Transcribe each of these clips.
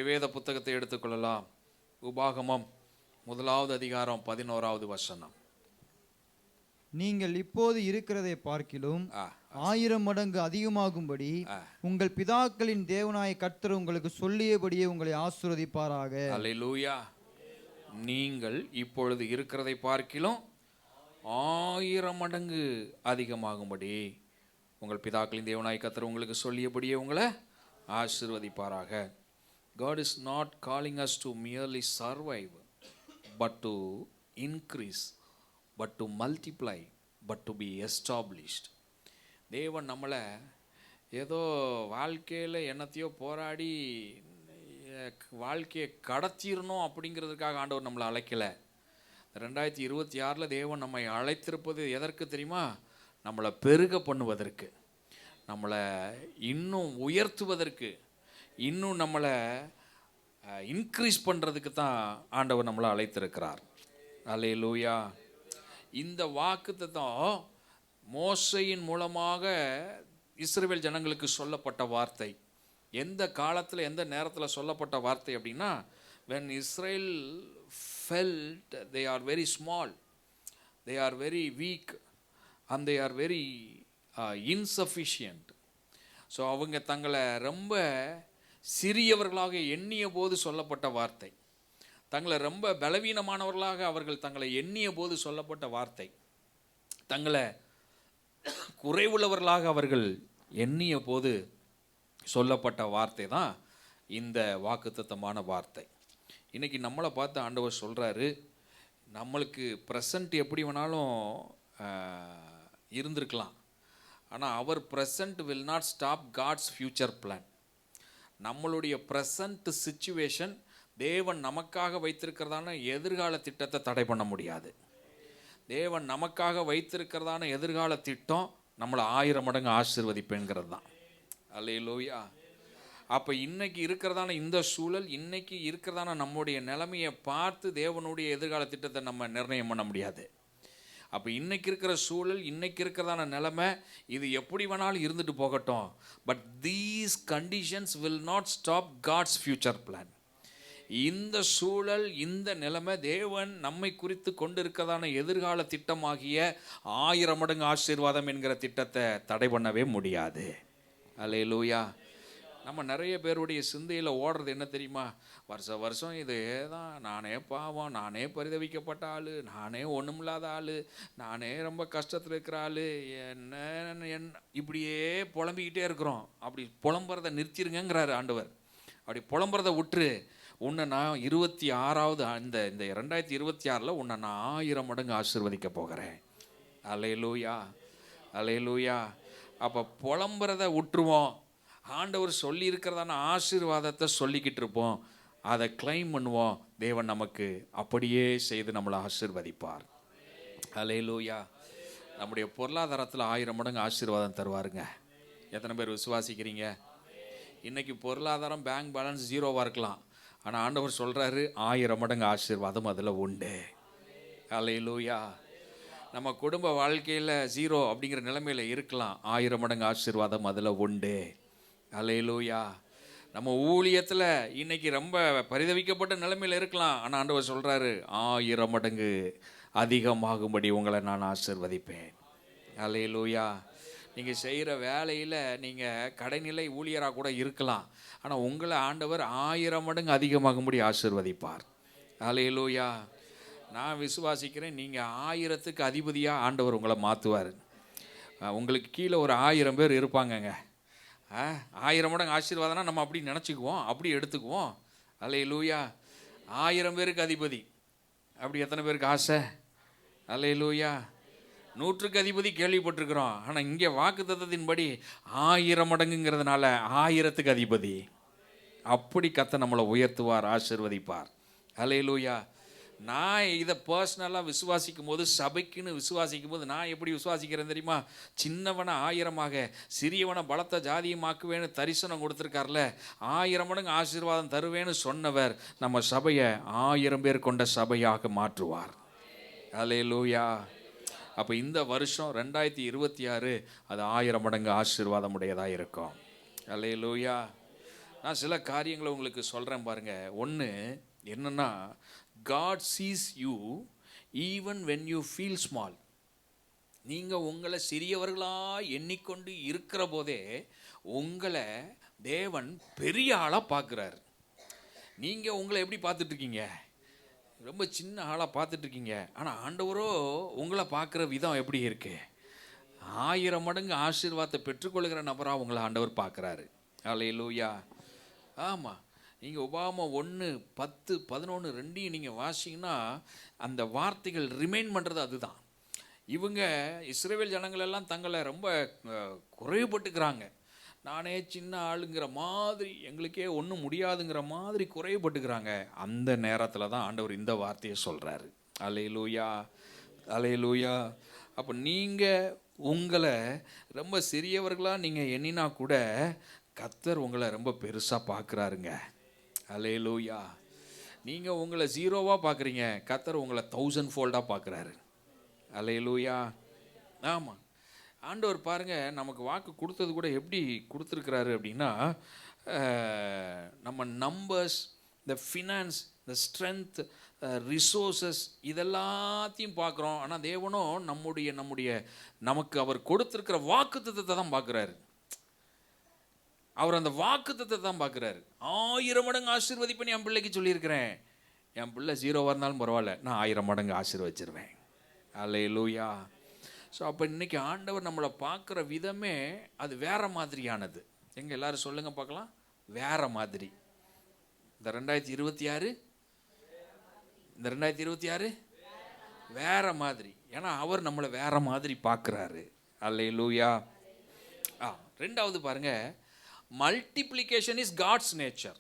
நம்முடைய வேத புத்தகத்தை எடுத்துக்கொள்ளலாம். உபாகமம் 1வது அதிகாரம் 11வது வசனம். நீங்கள் இப்போது இருக்கிறதை பார்க்கிலும் 1000 மடங்கு அதிகமாகும்படி உங்கள் பிதாக்களின் தேவனாய கர்த்தர் உங்களுக்கு சொல்லியபடியே உங்களை ஆசீர்வதிப்பாராக. அல்லேலூயா. நீங்கள் இப்பொழுது இருக்கிறதை பார்க்கிலும் 1000 மடங்கு அதிகமாகும்படி உங்கள் பிதாக்களின் தேவனாய கர்த்தர் உங்களுக்கு சொல்லியபடியே உங்களை ஆசீர்வதிப்பாராக. God is not calling us to merely survive, but to increase, but to multiply, but to be established. தேவன் நம்மளை ஏதோ வாழ்க்கையில் என்னத்தையோ போராடி வாழ்க்கையை கடத்திடணும் அப்படிங்கிறதுக்காக ஆண்டவர் நம்மளை அழைக்கலை. 2026 தேவன் நம்மை அழைத்திருப்பது எதற்கு தெரியுமா? நம்மளை பெருக பண்ணுவதற்கு, நம்மளை இன்னும் உயர்த்துவதற்கு, இன்னும் நம்மளை இன்க்ரீஸ் பண்ணுறதுக்கு தான் ஆண்டவர் நம்மளை அழைத்திருக்கிறார். அல்லேலூயா. இந்த வாக்குத்தத்தம் மோசையின் மூலமாக இஸ்ரவேல் ஜனங்களுக்கு சொல்லப்பட்ட வார்த்தை. எந்த காலத்தில் எந்த நேரத்தில் சொல்லப்பட்ட வார்த்தை அப்படின்னா, when Israel felt they are very small, they are very weak and they are very insufficient. So அவங்க தங்களை ரொம்ப சிறியவர்களாக எண்ணிய போது சொல்லப்பட்ட வார்த்தை, தங்களை ரொம்ப பலவீனமானவர்களாக அவர்கள் தங்களை எண்ணிய போது சொல்லப்பட்ட வார்த்தை, தங்களை குறைவுள்ளவர்களாக அவர்கள் எண்ணிய போது சொல்லப்பட்ட வார்த்தை தான் இந்த வாக்குத்தத்தமான வார்த்தை. இன்றைக்கி நம்மளை பார்த்து ஆண்டவர் சொல்கிறாரு, நம்மளுக்கு ப்ரெசண்ட் எப்படி வேணாலும் இருந்திருக்கலாம், ஆனால் அவர் present will not stop God's future plan. நம்மளுடைய ப்ரெசண்ட் சிச்சுவேஷன் தேவன் நமக்காக வைத்திருக்கிறதான எதிர்கால திட்டத்தை தடை பண்ண முடியாது. தேவன் நமக்காக வைத்திருக்கிறதான எதிர்கால திட்டம் நம்மளை 1000 மடங்கு ஆசீர்வதிப்பேங்கிறது தான். அல்லேலூயா. அப்போ இன்னைக்கு இருக்கிறதான இந்த சூழல், இன்னைக்கு இருக்கிறதான நம்முடைய நிலைமையை பார்த்து தேவனுடைய எதிர்கால திட்டத்தை நம்ம நிர்ணயம் பண்ண முடியாது. அப்போ இன்றைக்கி இருக்கிற சூழல், இன்றைக்கி இருக்கிறதான நிலைமை, இது எப்படி வேணாலும் இருந்துட்டு போகட்டும், but these conditions will not stop God's future plan. இந்த சூழல், இந்த நிலைமை தேவன் நம்மை குறித்து கொண்டு இருக்கிறதான எதிர்கால திட்டமாகிய 1000 மடங்கு ஆசீர்வாதம் என்கிற திட்டத்தை தடை பண்ணவே முடியாது. அல்லேலூயா. நம்ம நிறைய பேருடைய சிந்தையில் ஓடுறது என்ன தெரியுமா? வருஷம் இதே தான், நானே பாவம், நானே பரிதவிக்கப்பட்ட ஆள், நானே ஒன்றுமில்லாத ஆள், நானே ரொம்ப கஷ்டத்தில் இருக்கிற ஆள், என்ன இப்படியே புலம்பிக்கிட்டே இருக்கிறோம். அப்படி புலம்புறதை நிறுத்திருங்கிறாரு ஆண்டவர். அப்படி புலம்புறதை விட்டுரு, உன்னை நான் 26வது இந்த 2026 உன்னை நான் 1000 மடங்கு ஆசீர்வதிக்க போகிறேன். அல்லேலூயா, அல்லேலூயா. அப்போ புலம்புறதை விட்டுருவோம், ஆண்டவர் சொல்லி இருக்கிறதான ஆசீர்வாதத்தை சொல்லிக்கிட்டு இருப்போம், அதை கிளைம் பண்ணுவோம். தேவன் நமக்கு அப்படியே செய்து நம்மளை ஆசீர்வதிப்பார். அல்லேலூயா. நம்முடைய பொருளாதாரத்தில் 1000 மடங்கு ஆசீர்வாதம் தருவாருங்க. எத்தனை பேர் விசுவாசிக்கிறீங்க? இன்றைக்கி பொருளாதாரம் பேங்க் பேலன்ஸ் 0வாக இருக்கலாம், ஆனால் ஆண்டவர் சொல்கிறாரு 1000 மடங்கு ஆசீர்வாதம் அதில் உண்டு. அல்லேலூயா. நம்ம குடும்ப வாழ்க்கையில் 0 அப்படிங்கிற நிலைமையில் இருக்கலாம், 1000 மடங்கு ஆசீர்வாதம் அதில் உண்டு. அல்லேலூயா. நம்ம ஊழியத்தில் இன்னைக்கு ரொம்ப பரிதவிக்கப்பட்ட நிலைமையில் இருக்கலாம், ஆனால் ஆண்டவர் சொல்கிறாரு 1000 மடங்கு அதிகமாகும்படி உங்களை நான் ஆசீர்வதிப்பேன். அல்லேலூயா. நீங்கள் செய்கிற வேலையில் நீங்கள் கடைநிலை ஊழியராக கூட இருக்கலாம், ஆனால் உங்களை ஆண்டவர் 1000 மடங்கு அதிகமாகும்படி ஆசீர்வதிப்பார். அல்லேலூயா. நான் விசுவாசிக்கிறேன், நீங்கள் 1000க்கு அதிபதியாக ஆண்டவர் உங்களை மாற்றுவார். உங்களுக்கு கீழே ஒரு 1000 பேர் இருப்பாங்கங்க. 1000 மடங்கு ஆசீர்வாதம்னா நம்ம அப்படி நினச்சிக்குவோம், அப்படி எடுத்துக்குவோம். அல்லேலூயா. 1000 பேருக்கு அதிபதி, அப்படி எத்தனை பேருக்கு ஆசை? அல்லேலூயா. 100க்கு அதிபதி கேள்விப்பட்டிருக்கிறோம், ஆனால் இங்கே வாக்குத்தத்தத்தின்படி 1000 மடங்குங்கிறதுனால 1000க்கு அதிபதி. அப்படி கர்த்தர் நம்மளை உயர்த்துவார், ஆசீர்வதிப்பார். அல்லேலூயா. நான் இதை பர்சனலாக விசுவாசிக்கும் போது, சபைக்குன்னு விசுவாசிக்கும் போது நான் எப்படி விசுவாசிக்கிறேன் தெரியுமா? சின்னவனை 1000மாக, சிறியவனை பலத்த ஜாதியமாக்குவேன்னு தரிசனம் கொடுத்துருக்கார்ல, 1000 மடங்கு ஆசீர்வாதம் தருவேன்னு சொன்னவர் நம்ம சபையை 1000 பேர் கொண்ட சபையாக மாற்றுவார். அல்லேலூயா. அப்போ இந்த வருஷம் 2026 அது 1000 மடங்கு ஆசீர்வாதம் உடையதாக இருக்கும். அல்லேலூயா. நான் சில காரியங்களை உங்களுக்கு சொல்கிறேன் பாருங்க. ஒன்று என்னன்னா, God sees you even when you feel small. நீங்கள் உங்களை சிறியவர்களாக எண்ணிக்கொண்டு இருக்கிற போதே உங்களை தேவன் பெரிய ஆளாக பார்க்குறாரு. நீங்கள் உங்களை எப்படி பார்த்துட்ருக்கீங்க? ரொம்ப சின்ன ஆளாக பார்த்துட்ருக்கீங்க. ஆனால் ஆண்டவரோ உங்களை பார்க்குற விதம் எப்படி இருக்கு? 1000 மடங்கு ஆசீர்வாதத்தை பெற்றுக்கொள்கிற நபராக உங்களை ஆண்டவர் பார்க்குறாரு. அல்லேலூயா. ஆமாம், நீங்கள் உபாகம 1:10-11 ரெண்டையும் நீங்கள் வாசிங்கன்னா அந்த வார்த்தைகள் ரிமைண்ட் பண்ணுறது அதுதான். இவங்க இஸ்ரவேல் ஜனங்களெல்லாம் தங்களை ரொம்ப குறைவுபட்டுக்கிறாங்க. நானே சின்ன ஆளுங்கிற மாதிரி, எங்களுக்கே ஒன்றும் முடியாதுங்கிற மாதிரி குறைவுபட்டுக்கிறாங்க. அந்த நேரத்தில் தான் ஆண்டவர் இந்த வார்த்தையை சொல்கிறாரு. அல்லேலூயா, அல்லேலூயா. அப்போ நீங்கள் உங்களை ரொம்ப சிறியவர்களாக நீங்கள் எண்ணினா கூட கர்த்தர் உங்களை ரொம்ப பெருசாக பார்க்குறாருங்க. அல்லேலூயா. நீங்கள் உங்களை 0வா பார்க்குறீங்க, கர்த்தர் உங்களை 1000 ஃபோல்டாக பார்க்குறாரு. அல்லேலூயா. ஆமாம், ஆண்டவர் பாருங்க நமக்கு வாக்கு கொடுத்தது கூட எப்படி கொடுத்துருக்கிறாரு அப்படின்னா, நம்ம நம்பர்ஸ், இந்த ஃபினான்ஸ், இந்த ஸ்ட்ரென்த், ரிசோர்ஸஸ் இதெல்லாத்தையும் பார்க்குறோம். ஆனால் தேவனும் நமக்கு அவர் கொடுத்துருக்கிற வாக்குத்தத்தத்தை தான் பார்க்குறாரு. அவர் அந்த வாக்குத்தத்தை தான் பார்க்குறாரு. 1000 மடங்கு ஆசீர்வதிப்பேன் என் பிள்ளைக்கு சொல்லியிருக்கிறேன். என் பிள்ளை 0வா இருந்தாலும் பரவாயில்ல, நான் 1000 மடங்கு ஆசீர்வதிச்சிருவேன். அல்லேலூயா. ஸோ அப்போ இன்றைக்கி ஆண்டவர் நம்மளை பார்க்குற விதமே அது வேறு மாதிரியானது. எங்கே எல்லோரும் சொல்லுங்கள் பார்க்கலாம், வேறு மாதிரி. இந்த 2026 வேறு மாதிரி. ஏன்னா அவர் நம்மளை வேறு மாதிரி பார்க்குறாரு. அல்லேலூயா. ரெண்டாவது பாருங்கள், மல்டிப்ளிகேஷன் இஸ் காட்ஸ் நேச்சர்.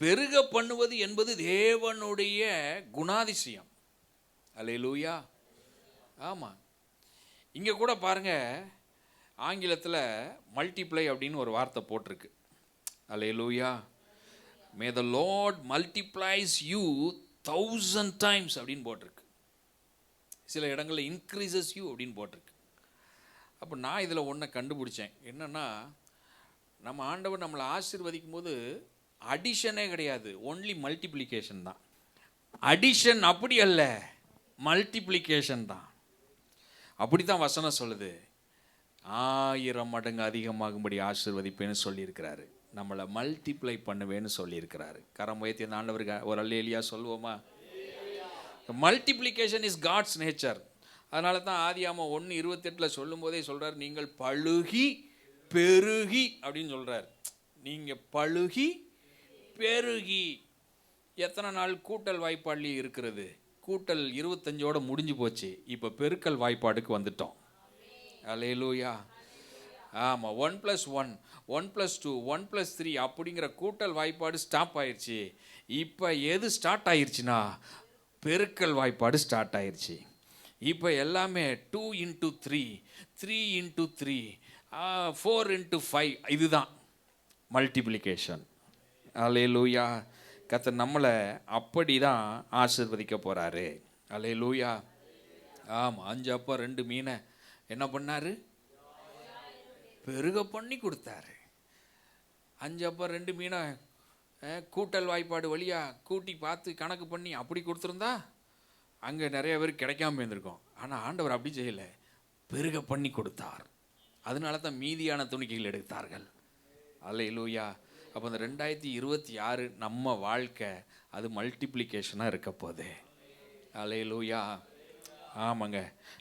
பெருக பண்ணுவது என்பது தேவனுடைய குணாதிசயம். அல்லேலூயா. ஆமாம், இங்கே கூட பாருங்கள், ஆங்கிலத்தில் மல்டிப்ளை அப்படின்னு ஒரு வார்த்தை போட்டிருக்கு. அல்லேலூயா. மே த லார்ட் மல்டிப்ளைஸ் யூ 1000 times அப்படின்னு போட்டிருக்கு. சில இடங்களில் இன்க்ரீசஸ் யூ அப்படின்னு போட்டிருக்கு. அப்போ நான் இதில் ஒன்றை கண்டுபிடிச்சேன். என்னென்னா, நம்ம ஆண்டவர் நம்மளை ஆசீர்வதிக்கும் போது அடிஷனே கிடையாது, ஒன்லி மல்டிப்ளிகேஷன் தான். அடிஷன் அப்படி அல்ல, மல்டிப்ளிகேஷன் தான். அப்படி தான் வசனம் சொல்லுது. 1000 மடங்கு அதிகமாகும்படி ஆசீர்வதிப்பேன்னு சொல்லியிருக்கிறாரு. நம்மளை மல்டிப்ளை பண்ணுவேன்னு சொல்லியிருக்கிறாரு. கரம் உயர்த்தி அந்த ஆண்டவருக்கு ஒரு அல்லேலூயா சொல்லுவோமா? Multiplication is God's nature. அதனால தான் ஆதியாகமம் 1:28 சொல்லும் போதே சொல்கிறார், நீங்கள் பழுகி பெருகி அப்படின்னு சொல்கிறார். நீங்கள் பழுகி பெருகி. எத்தனை நாள் கூட்டல் வாய்ப்பாடு இருக்கிறது? கூட்டல் 25ஓட முடிஞ்சு போச்சு. இப்போ பெருக்கல் வாய்ப்பாடுக்கு வந்துட்டோம். அல்லேலூயா. ஆமாம், 1+1, 1+2, 1+3 அப்படிங்கிற கூட்டல் வாய்ப்பாடு ஸ்டாப் ஆயிடுச்சு. இப்போ எது ஸ்டார்ட் ஆயிடுச்சுன்னா பெருக்கல் வாய்ப்பாடு ஸ்டார்ட் ஆயிடுச்சு. இப்போ எல்லாமே 2 × 3, 3 × 3, 4 × 5 இதுதான் மல்டிப்ளிகேஷன். அல்லேலூயா. கர்த்தர் நம்மளை அப்படி தான் ஆசீர்வதிக்க போகிறாரு. அல்லேலூயா. ஆமாம், 5 அப்பம் 2 மீனை என்ன பண்ணார்? பெருக பண்ணி கொடுத்தாரு. 5 அப்பம் 2 மீனை கூட்டல் வாய்ப்பாடு வழியாக கூட்டி பார்த்து கணக்கு பண்ணி அப்படி கொடுத்துருந்தா அங்கே நிறைய பேர் கிடைக்காம இருந்திருக்கும். ஆனால் ஆண்டவர் அப்படி செய்யலை, பெருக பண்ணி கொடுத்தார். அதனால தான் மீதியான துணிக்கைகள் எடுத்தார்கள். அல்லேலூயா. அப்போ இந்த 2026 நம்ம வாழ்க்கை அது மல்டிப்ளிகேஷனாக இருக்க போகுது. அல்லேலூயா. ஆமாங்க,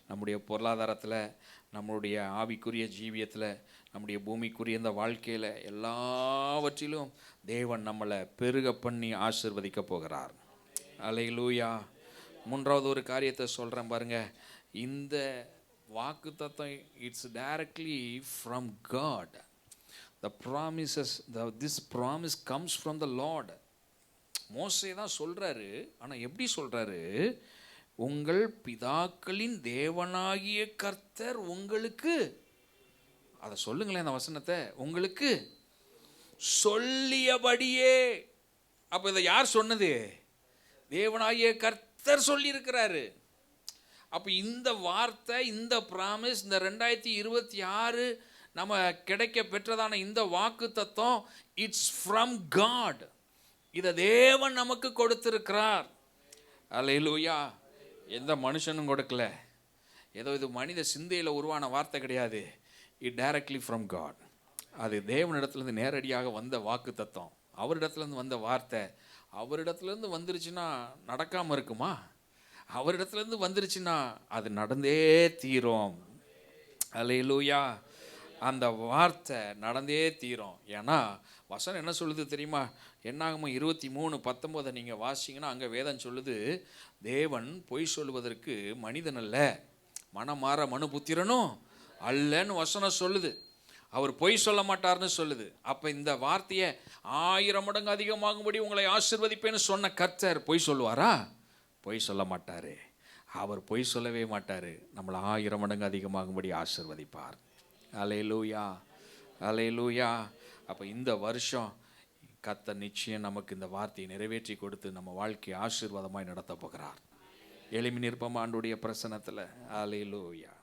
நம்முடைய பொருளாதாரத்தில், நம்மளுடைய ஆவிக்குரிய ஜீவியத்தில், நம்முடைய பூமிக்குரிய இந்த வாழ்க்கையில் எல்லாவற்றிலும் தேவன் நம்மளை பெருக பண்ணி ஆசீர்வதிக்க போகிறார். அல்லேலூயா. மூன்றாவது ஒரு காரியத்தை சொல்கிறேன் பாருங்க. இந்த வாக்குத்தத்தம் it's directly from God. The promises, this promise comes from the Lord. மோசே தான் சொல்கிறாரு. ஆனால் எப்படி சொல்கிறாரு? உங்கள் பிதாக்களின் தேவனாகிய கர்த்தர் உங்களுக்கு, அதை சொல்லுங்களேன் அந்த வசனத்தை, உங்களுக்கு சொல்லியபடியே. அப்போ இதை யார் சொன்னது? தேவனாகிய கர்த்தர் சொல்லியிருக்கிறாரு. அப்போ இந்த வார்த்தை, இந்த ப்ராமிஸ், இந்த 2026 நம்ம கிடைக்க பெற்றதான இந்த வாக்கு தத்துவம் இட்ஸ் ஃப்ரம் காட். இதை தேவன் நமக்கு கொடுத்திருக்கிறார். அல்லேலூயா. எந்த மனுஷனும் கொடுக்கல. ஏதோ இது மனித சிந்தையில் உருவான வார்த்தை கிடையாது. It directly from God. அது தேவனிடத்துலேருந்து நேரடியாக வந்த வாக்கு தத்துவம், அவரிடத்துலேருந்து வந்த வார்த்தை. அவரிடத்துலேருந்து வந்துருச்சுன்னா நடக்காமல் இருக்குமா? அவரிடத்துலேருந்து வந்துருச்சுன்னா அது நடந்தே தீரும். அல்லேலூயா. அந்த வார்த்தை நடந்தே தீரும். ஏன்னா வசனம் என்ன சொல்லுது தெரியுமா? என்னாகுமோ 23:19 நீங்கள் வாசிங்கன்னா அங்கே வேதம் சொல்லுது, தேவன் பொய் சொல்வதற்கு மனிதன் அல்ல, மனமாற மனுபுத்திரனும் அல்லன்னு வசனம் சொல்லுது. அவர் பொய் சொல்ல மாட்டார்னு சொல்லுது. அப்போ இந்த வார்த்தையை 1000 மடங்கு அதிகமாகும்படி உங்களை ஆசீர்வதிப்பேன்னு சொன்ன கர்த்தர் பொய் சொல்லுவாரா? பொய் சொல்ல மாட்டார். அவர் பொய் சொல்லவே மாட்டார். நம்மளை 1000 மடங்கு அதிகமாகும்படி ஆசீர்வதிப்பார். அல்லேலூயா, அல்லேலூயா. அப்போ இந்த வருஷம் கர்த்தர் நிச்சயம் நமக்கு இந்த வார்த்தையை நிறைவேற்றி கொடுத்து நம்ம வாழ்க்கையை ஆசீர்வாதமாய் நடத்த போகிறார். எளிமை நிற்போம் ஆண்டுடைய பிரசன்னத்தில். அல்லேலூயா.